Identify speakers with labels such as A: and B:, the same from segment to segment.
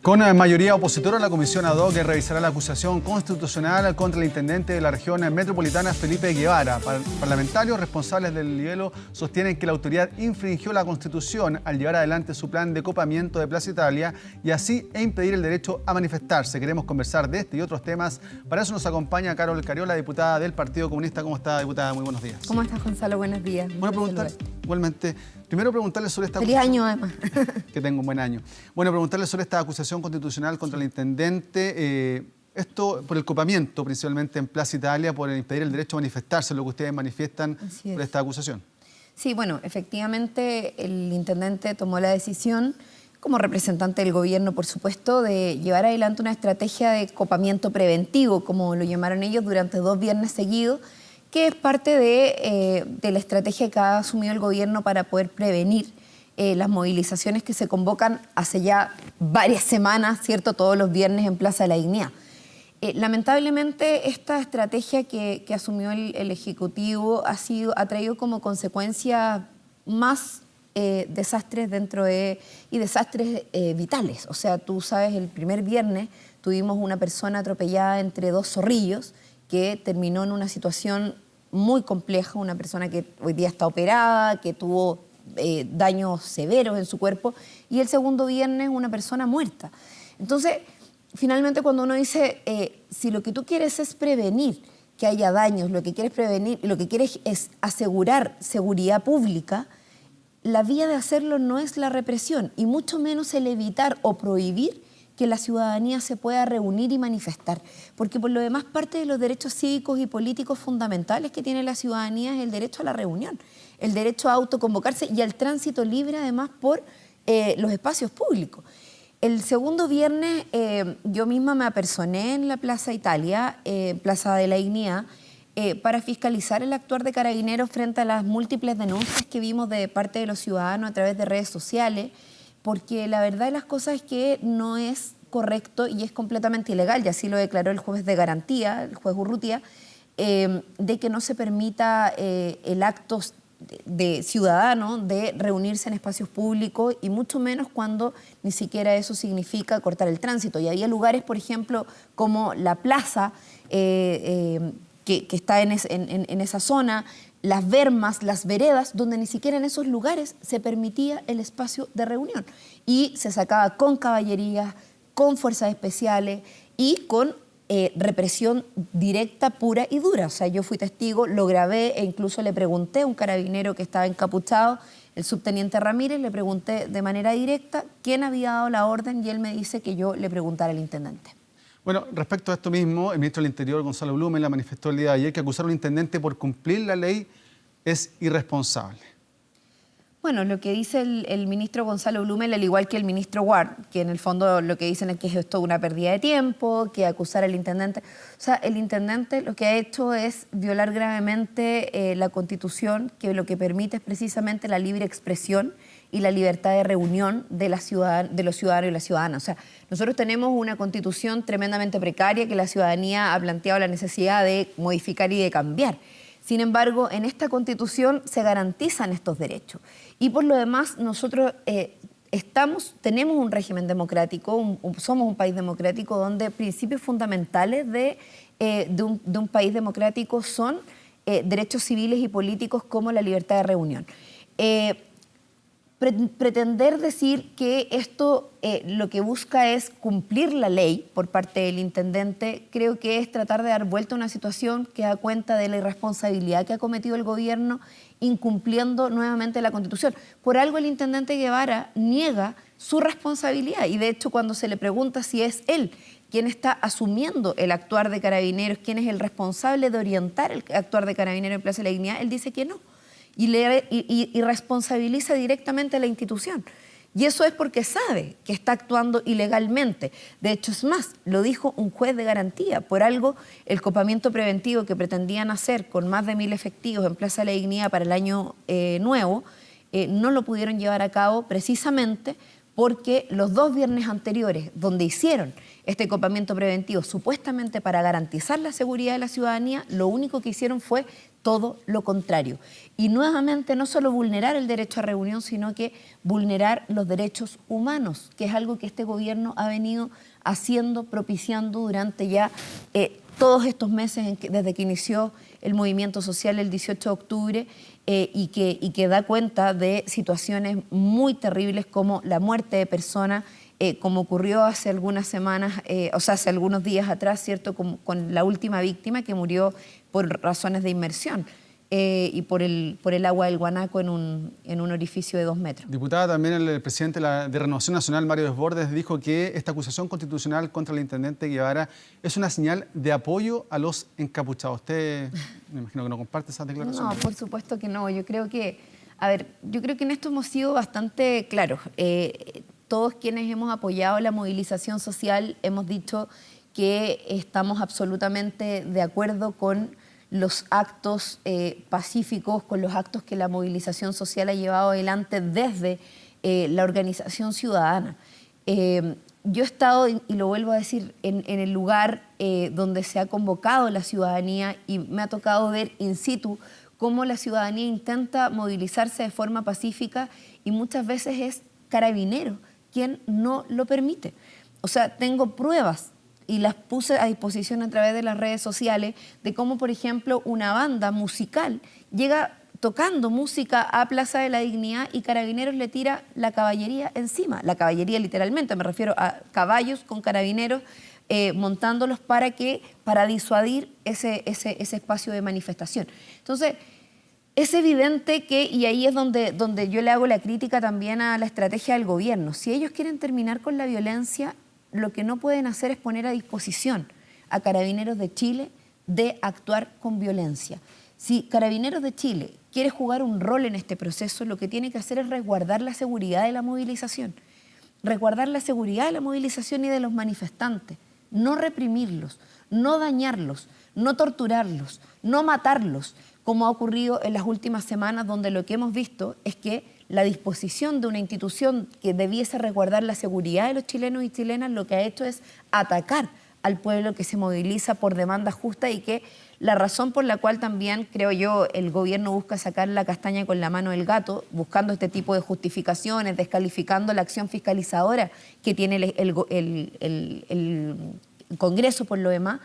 A: Con mayoría opositora, la comisión ad hoc revisará la acusación constitucional contra el intendente de la región metropolitana, Felipe Guevara. Parlamentarios responsables del libelo sostienen que la autoridad infringió la Constitución al llevar adelante su plan de copamiento de Plaza Italia y así impedir el derecho a manifestarse. Queremos conversar de este y otros temas. Para eso nos acompaña Carol Cariola, diputada del Partido Comunista. ¿Cómo está, diputada? Muy buenos días.
B: ¿Cómo estás, Gonzalo? Buenos días.
A: Bueno, preguntar, igualmente, primero preguntarle sobre esta
B: Feliz año, además.
A: Que tenga un buen año. Bueno, preguntarle sobre esta acusación constitucional contra el intendente. Esto por el copamiento, principalmente en Plaza Italia, por impedir el derecho a manifestarse, lo que ustedes manifiestan por esta acusación.
B: Sí, bueno, efectivamente el intendente tomó la decisión, como representante del gobierno, por supuesto, de llevar adelante una estrategia de copamiento preventivo, como lo llamaron ellos, durante 2 viernes seguidos, que es parte de la estrategia que ha asumido el gobierno para poder prevenir las movilizaciones que se convocan hace ya varias semanas, ¿cierto? Todos los viernes en Plaza de la Dignidad. Lamentablemente, esta estrategia que asumió el Ejecutivo ha traído como consecuencia más desastres y desastres vitales. O sea, tú sabes, el primer viernes tuvimos una persona atropellada entre 2 zorrillos que terminó en una situación muy compleja, una persona que hoy día está operada, que tuvo daños severos en su cuerpo, y el segundo viernes una persona muerta. Entonces, finalmente cuando uno dice, si lo que tú quieres es prevenir que haya daños, lo que quieres prevenir, lo que quieres es asegurar seguridad pública, la vía de hacerlo no es la represión, y mucho menos el evitar o prohibir que la ciudadanía se pueda reunir y manifestar, porque por lo demás parte de los derechos cívicos y políticos fundamentales que tiene la ciudadanía es el derecho a la reunión, el derecho a autoconvocarse y al tránsito libre además por los espacios públicos. El segundo viernes yo misma me apersoné en la Plaza Italia, Plaza de la Dignidad, para fiscalizar el actuar de Carabineros frente a las múltiples denuncias que vimos de parte de los ciudadanos a través de redes sociales, porque la verdad de las cosas es que no es correcto y es completamente ilegal, y así lo declaró el juez de garantía, el juez Urrutia, de que no se permita el acto de ciudadano de reunirse en espacios públicos, y mucho menos cuando ni siquiera eso significa cortar el tránsito. Y había lugares, por ejemplo, como la plaza, que está en esa zona, las vermas, las veredas, donde ni siquiera en esos lugares se permitía el espacio de reunión. Y se sacaba con caballerías, con fuerzas especiales y con represión directa, pura y dura. O sea, yo fui testigo, lo grabé e incluso le pregunté a un carabinero que estaba encapuchado, el subteniente Ramírez, le pregunté de manera directa quién había dado la orden y él me dice que yo le preguntara al intendente.
A: Bueno, respecto a esto mismo, el ministro del Interior, Gonzalo Blumen, la manifestó el día de ayer que acusar a un intendente por cumplir la ley es irresponsable.
B: Bueno, lo que dice el ministro Gonzalo Blumen, al igual que el ministro Ward, que en el fondo lo que dicen es que es esto una pérdida de tiempo, que acusar al intendente. O sea, el intendente lo que ha hecho es violar gravemente la Constitución, que lo que permite es precisamente la libre expresión y la libertad de reunión de los ciudadanos y las ciudadanas. O sea, nosotros tenemos una Constitución tremendamente precaria que la ciudadanía ha planteado la necesidad de modificar y de cambiar. Sin embargo, en esta Constitución se garantizan estos derechos. Y por lo demás, nosotros tenemos un régimen democrático, somos un país democrático donde principios fundamentales de un país democrático son derechos civiles y políticos como la libertad de reunión. Pretender decir que esto lo que busca es cumplir la ley por parte del intendente, creo que es tratar de dar vuelta a una situación que da cuenta de la irresponsabilidad que ha cometido el gobierno incumpliendo nuevamente la Constitución. Por algo el intendente Guevara niega su responsabilidad y de hecho cuando se le pregunta si es él quien está asumiendo el actuar de Carabineros, quién es el responsable de orientar el actuar de Carabineros en Plaza de la Dignidad, él dice que no. Y responsabiliza directamente a la institución. Y eso es porque sabe que está actuando ilegalmente. De hecho, es más, lo dijo un juez de garantía. Por algo, el copamiento preventivo que pretendían hacer con más de 1000 efectivos en Plaza de la Dignidad para el año nuevo, no lo pudieron llevar a cabo precisamente porque los 2 viernes anteriores, donde hicieron este copamiento preventivo supuestamente para garantizar la seguridad de la ciudadanía, lo único que hicieron fue todo lo contrario. Y nuevamente no solo vulnerar el derecho a reunión, sino que vulnerar los derechos humanos, que es algo que este gobierno ha venido haciendo, propiciando durante ya todos estos meses desde que inició el movimiento social el 18 de octubre y que da cuenta de situaciones muy terribles como la muerte de personas, como ocurrió hace algunas semanas, hace algunos días atrás, ¿cierto? Con la última víctima que murió por razones de inmersión y por el agua del Guanaco en un orificio de 2 metros.
A: Diputada, también el presidente de Renovación Nacional, Mario Desbordes, dijo que esta acusación constitucional contra el intendente Guevara es una señal de apoyo a los encapuchados. Usted, me imagino que no comparte esas declaraciones.
B: No, por supuesto que no. Yo creo que en esto hemos sido bastante claros. Todos quienes hemos apoyado la movilización social hemos dicho que estamos absolutamente de acuerdo con los actos pacíficos, con los actos que la movilización social ha llevado adelante desde la organización ciudadana. Yo he estado, y lo vuelvo a decir, en el lugar donde se ha convocado la ciudadanía y me ha tocado ver in situ cómo la ciudadanía intenta movilizarse de forma pacífica y muchas veces es Carabineros quien no lo permite. O sea, tengo pruebas y las puse a disposición a través de las redes sociales de cómo, por ejemplo, una banda musical llega tocando música a Plaza de la Dignidad y Carabineros le tira la caballería encima. La caballería literalmente, me refiero a caballos con carabineros montándolos para disuadir ese espacio de manifestación. Entonces, es evidente que, y ahí es donde yo le hago la crítica también a la estrategia del gobierno, si ellos quieren terminar con la violencia, lo que no pueden hacer es poner a disposición a Carabineros de Chile de actuar con violencia. Si Carabineros de Chile quiere jugar un rol en este proceso, lo que tiene que hacer es resguardar la seguridad de la movilización. Resguardar la seguridad de la movilización y de los manifestantes. No reprimirlos, no dañarlos, no torturarlos, no matarlos, como ha ocurrido en las últimas semanas, donde lo que hemos visto es que la disposición de una institución que debiese resguardar la seguridad de los chilenos y chilenas lo que ha hecho es atacar al pueblo que se moviliza por demandas justas y que la razón por la cual también, creo yo, el gobierno busca sacar la castaña con la mano del gato, buscando este tipo de justificaciones, descalificando la acción fiscalizadora que tiene el Congreso por lo demás,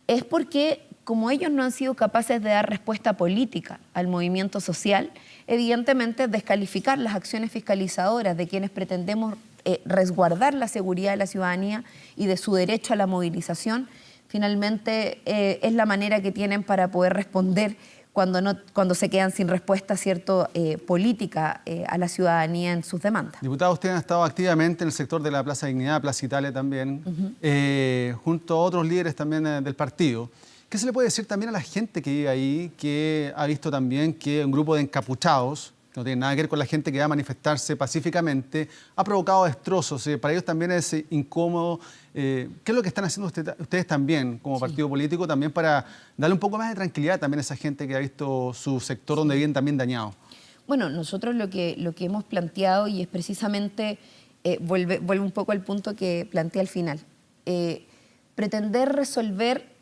B: es porque como ellos no han sido capaces de dar respuesta política al movimiento social, evidentemente descalificar las acciones fiscalizadoras de quienes pretendemos resguardar la seguridad de la ciudadanía y de su derecho a la movilización, finalmente es la manera que tienen para poder responder cuando se quedan sin respuesta, ¿cierto?, política a la ciudadanía en sus demandas.
A: Diputada, usted ha estado activamente en el sector de la Plaza Dignidad, Plaza Italia también, junto a otros líderes también del partido. ¿Qué se le puede decir también a la gente que vive ahí, que ha visto también que un grupo de encapuchados, que no tiene nada que ver con la gente que va a manifestarse pacíficamente, ha provocado destrozos? Para ellos también es incómodo. ¿Qué es lo que están haciendo ustedes también como partido político también para darle un poco más de tranquilidad también a esa gente que ha visto su sector donde viven también dañado?
B: Bueno, nosotros lo que hemos planteado, y es precisamente, vuelve un poco al punto que planteé al final, pretender resolver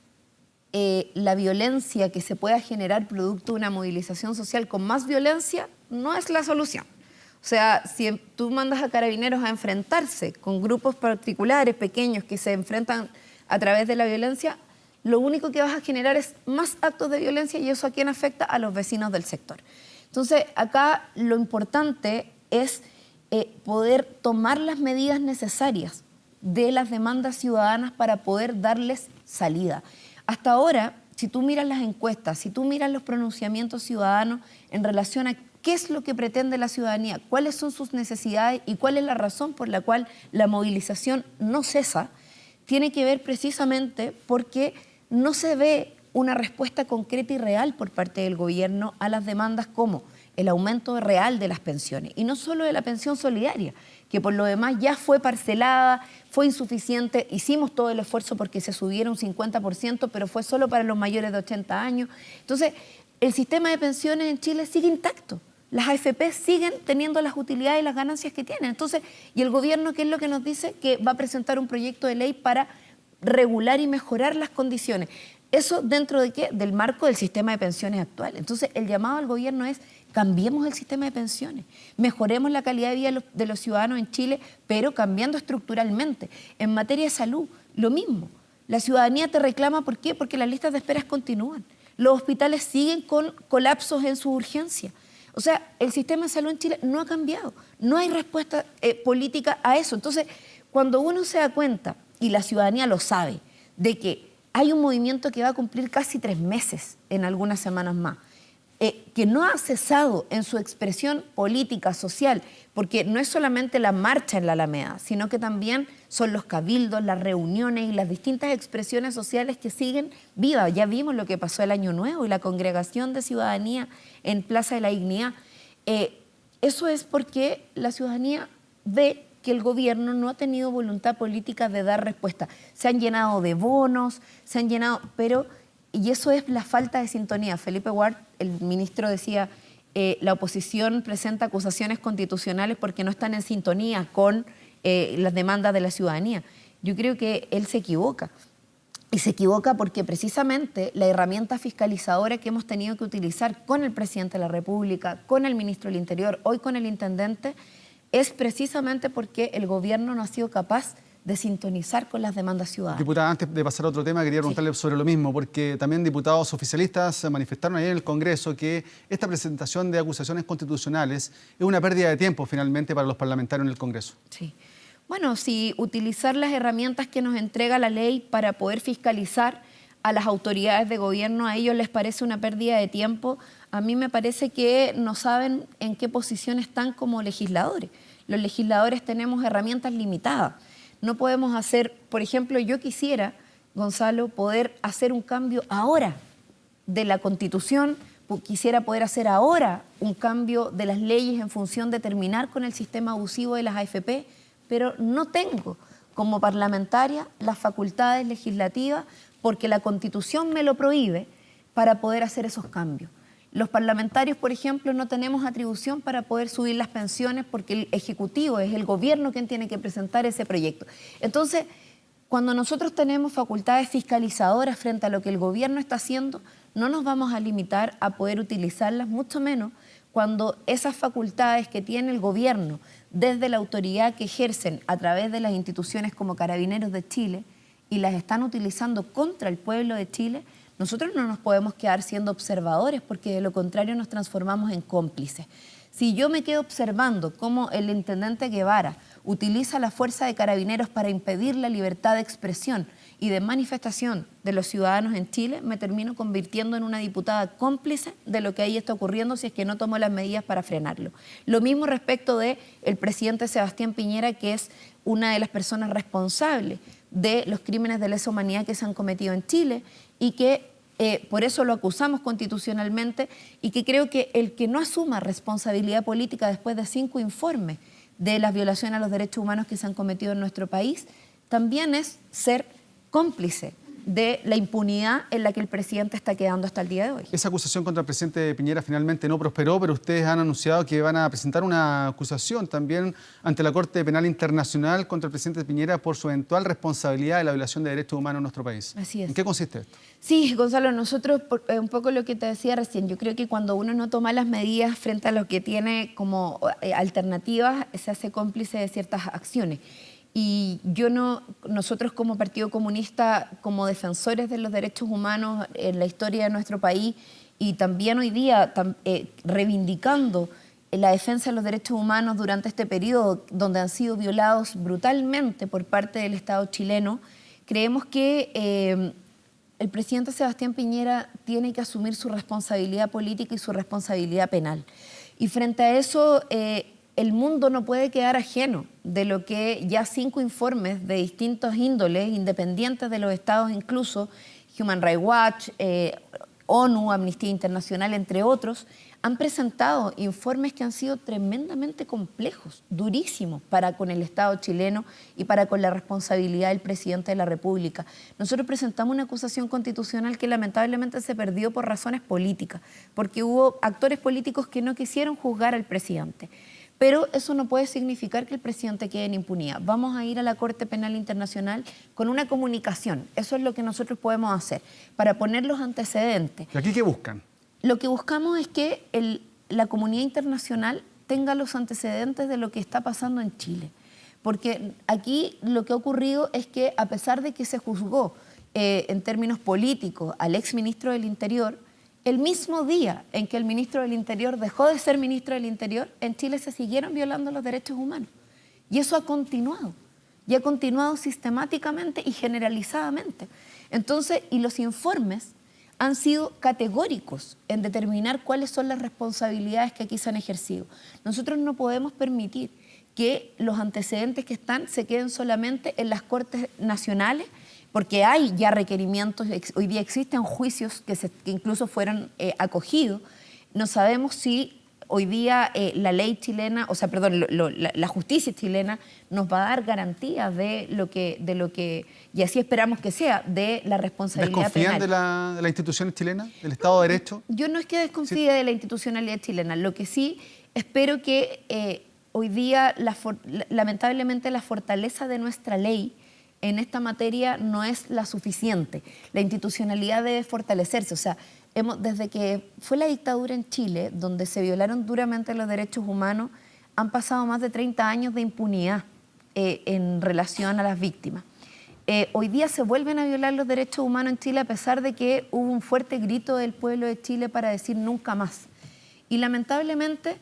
B: la violencia que se pueda generar producto de una movilización social con más violencia no es la solución. O sea, si tú mandas a Carabineros a enfrentarse con grupos particulares, pequeños, que se enfrentan a través de la violencia, lo único que vas a generar es más actos de violencia y eso a quién afecta, a los vecinos del sector. Entonces, acá lo importante es poder tomar las medidas necesarias de las demandas ciudadanas para poder darles salida. Hasta ahora, si tú miras las encuestas, si tú miras los pronunciamientos ciudadanos en relación a qué es lo que pretende la ciudadanía, cuáles son sus necesidades y cuál es la razón por la cual la movilización no cesa, tiene que ver precisamente porque no se ve una respuesta concreta y real por parte del gobierno a las demandas como el aumento real de las pensiones, y no solo de la pensión solidaria, que por lo demás ya fue parcelada, fue insuficiente, hicimos todo el esfuerzo porque se subiera un 50%, pero fue solo para los mayores de 80 años. Entonces, el sistema de pensiones en Chile sigue intacto. las AFP siguen teniendo las utilidades y las ganancias que tienen. Entonces, ¿y el gobierno qué es lo que nos dice? Que va a presentar un proyecto de ley para regular y mejorar las condiciones. ¿Eso dentro de qué? Del marco del sistema de pensiones actual. Entonces, el llamado al gobierno es: cambiemos el sistema de pensiones, mejoremos la calidad de vida de los ciudadanos en Chile, pero cambiando estructuralmente. En materia de salud, lo mismo. La ciudadanía te reclama, ¿por qué? Porque las listas de esperas continúan. Los hospitales siguen con colapsos en su urgencia. O sea, el sistema de salud en Chile no ha cambiado. No hay respuesta política a eso. Entonces, cuando uno se da cuenta, y la ciudadanía lo sabe, de que hay un movimiento que va a cumplir casi 3 meses en algunas semanas más, que no ha cesado en su expresión política, social, porque no es solamente la marcha en la Alameda, sino que también son los cabildos, las reuniones y las distintas expresiones sociales que siguen vivas. Ya vimos lo que pasó el Año Nuevo y la congregación de ciudadanía en Plaza de la Dignidad. Eso es porque la ciudadanía ve que el gobierno no ha tenido voluntad política de dar respuesta. Se han llenado de bonos, se han llenado, y eso es la falta de sintonía. Felipe Ward, el ministro, decía, la oposición presenta acusaciones constitucionales porque no están en sintonía con las demandas de la ciudadanía. Yo creo que él se equivoca. Y se equivoca porque precisamente la herramienta fiscalizadora que hemos tenido que utilizar con el presidente de la República, con el ministro del Interior, hoy con el intendente, es precisamente porque el gobierno no ha sido capaz de sintonizar con las demandas ciudadanas.
A: Diputada, antes de pasar a otro tema, quería preguntarle sobre lo mismo, porque también diputados oficialistas manifestaron ayer en el Congreso que esta presentación de acusaciones constitucionales es una pérdida de tiempo finalmente para los parlamentarios en el Congreso.
B: Sí. Bueno, si utilizar las herramientas que nos entrega la ley para poder fiscalizar a las autoridades de gobierno, a ellos les parece una pérdida de tiempo, a mí me parece que no saben en qué posición están como legisladores. Los legisladores tenemos herramientas limitadas. No podemos hacer, por ejemplo, yo quisiera, Gonzalo, poder hacer un cambio ahora de la Constitución, quisiera poder hacer ahora un cambio de las leyes en función de terminar con el sistema abusivo de las AFP, pero no tengo como parlamentaria las facultades legislativas porque la Constitución me lo prohíbe para poder hacer esos cambios. Los parlamentarios, por ejemplo, no tenemos atribución para poder subir las pensiones porque el Ejecutivo es el gobierno quien tiene que presentar ese proyecto. Entonces, cuando nosotros tenemos facultades fiscalizadoras frente a lo que el gobierno está haciendo, no nos vamos a limitar a poder utilizarlas, mucho menos cuando esas facultades que tiene el gobierno desde la autoridad que ejercen a través de las instituciones como Carabineros de Chile y las están utilizando contra el pueblo de Chile, nosotros no nos podemos quedar siendo observadores porque de lo contrario nos transformamos en cómplices. Si yo me quedo observando cómo el intendente Guevara utiliza la fuerza de Carabineros para impedir la libertad de expresión y de manifestación de los ciudadanos en Chile, me termino convirtiendo en una diputada cómplice de lo que ahí está ocurriendo si es que no tomo las medidas para frenarlo. Lo mismo respecto del presidente Sebastián Piñera, que es una de las personas responsables de los crímenes de lesa humanidad que se han cometido en Chile y que por eso lo acusamos constitucionalmente y que creo que el que no asuma responsabilidad política después de 5 informes de las violaciones a los derechos humanos que se han cometido en nuestro país, también es ser cómplice de la impunidad en la que el presidente está quedando hasta el día de hoy.
A: Esa acusación contra el presidente Piñera finalmente no prosperó, pero ustedes han anunciado que van a presentar una acusación también ante la Corte Penal Internacional contra el presidente Piñera por su eventual responsabilidad de la violación de derechos humanos en nuestro país.
B: Así es.
A: ¿En qué consiste esto?
B: Sí, Gonzalo, nosotros, un poco lo que te decía recién, yo creo que cuando uno no toma las medidas frente a lo que tiene como alternativas, se hace cómplice de ciertas acciones. Y nosotros como Partido Comunista, como defensores de los derechos humanos en la historia de nuestro país y también hoy día reivindicando la defensa de los derechos humanos durante este periodo donde han sido violados brutalmente por parte del Estado chileno, creemos que el presidente Sebastián Piñera tiene que asumir su responsabilidad política y su responsabilidad penal. Y frente a eso, el mundo no puede quedar ajeno de lo que ya 5 informes de distintos índoles, independientes de los estados incluso, Human Rights Watch, ONU, Amnistía Internacional, entre otros, han presentado informes que han sido tremendamente complejos, durísimos para con el Estado chileno y para con la responsabilidad del presidente de la República. Nosotros presentamos una acusación constitucional que lamentablemente se perdió por razones políticas, porque hubo actores políticos que no quisieron juzgar al presidente. Pero eso no puede significar que el presidente quede en impunidad. Vamos a ir a la Corte Penal Internacional con una comunicación. Eso es lo que nosotros podemos hacer para poner los antecedentes.
A: ¿Y aquí qué buscan?
B: Lo que buscamos es que la comunidad internacional tenga los antecedentes de lo que está pasando en Chile. Porque aquí lo que ha ocurrido es que a pesar de que se juzgó en términos políticos al exministro del Interior, el mismo día en que el ministro del Interior dejó de ser ministro del Interior, en Chile se siguieron violando los derechos humanos. Y eso ha continuado. Y ha continuado sistemáticamente y generalizadamente. Entonces, y los informes han sido categóricos en determinar cuáles son las responsabilidades que aquí se han ejercido. Nosotros no podemos permitir que los antecedentes que están se queden solamente en las Cortes Nacionales, porque hay ya requerimientos, hoy día existen juicios que incluso fueron acogidos. No sabemos si hoy día la ley chilena, o sea, perdón, la justicia chilena nos va a dar garantías de lo que, y así esperamos que sea, de la responsabilidad penal.
A: ¿Desconfían de las instituciones chilenas, del Estado de Derecho?
B: Yo no es que desconfíe de la institucionalidad chilena, lo que sí espero que hoy día, lamentablemente, la fortaleza de nuestra ley en esta materia no es la suficiente. La institucionalidad debe fortalecerse. O sea, desde que fue la dictadura en Chile, donde se violaron duramente los derechos humanos, han pasado más de 30 años de impunidad en relación a las víctimas. Hoy día se vuelven a violar los derechos humanos en Chile a pesar de que hubo un fuerte grito del pueblo de Chile para decir nunca más. Y lamentablemente,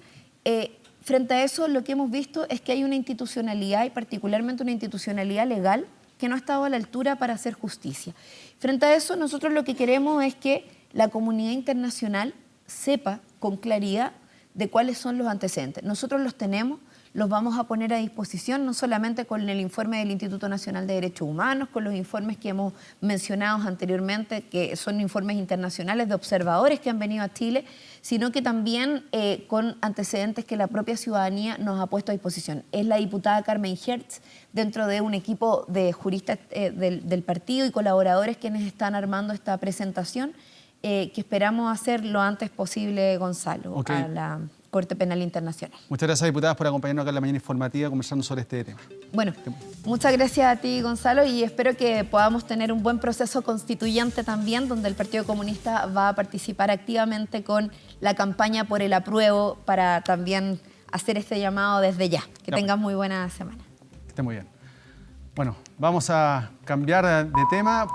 B: frente a eso, lo que hemos visto es que hay una institucionalidad, y particularmente una institucionalidad legal, que no ha estado a la altura para hacer justicia. Frente a eso, nosotros lo que queremos es que la comunidad internacional sepa con claridad de cuáles son los antecedentes. Nosotros los tenemos, los vamos a poner a disposición, no solamente con el informe del Instituto Nacional de Derechos Humanos, con los informes que hemos mencionado anteriormente, que son informes internacionales de observadores que han venido a Chile, sino que también con antecedentes que la propia ciudadanía nos ha puesto a disposición. Es la diputada Carmen Hertz, dentro de un equipo de juristas del partido y colaboradores quienes están armando esta presentación, que esperamos hacer lo antes posible, Gonzalo, a la Corte Penal Internacional.
A: Muchas gracias, diputadas, por acompañarnos acá en la mañana informativa conversando sobre este tema.
B: Bueno, muchas gracias a ti, Gonzalo, y espero que podamos tener un buen proceso constituyente también, donde el Partido Comunista va a participar activamente con la campaña por el apruebo para también hacer este llamado desde ya. Que tengas muy buena semana.
A: Que esté muy bien. Bueno, vamos a cambiar de tema.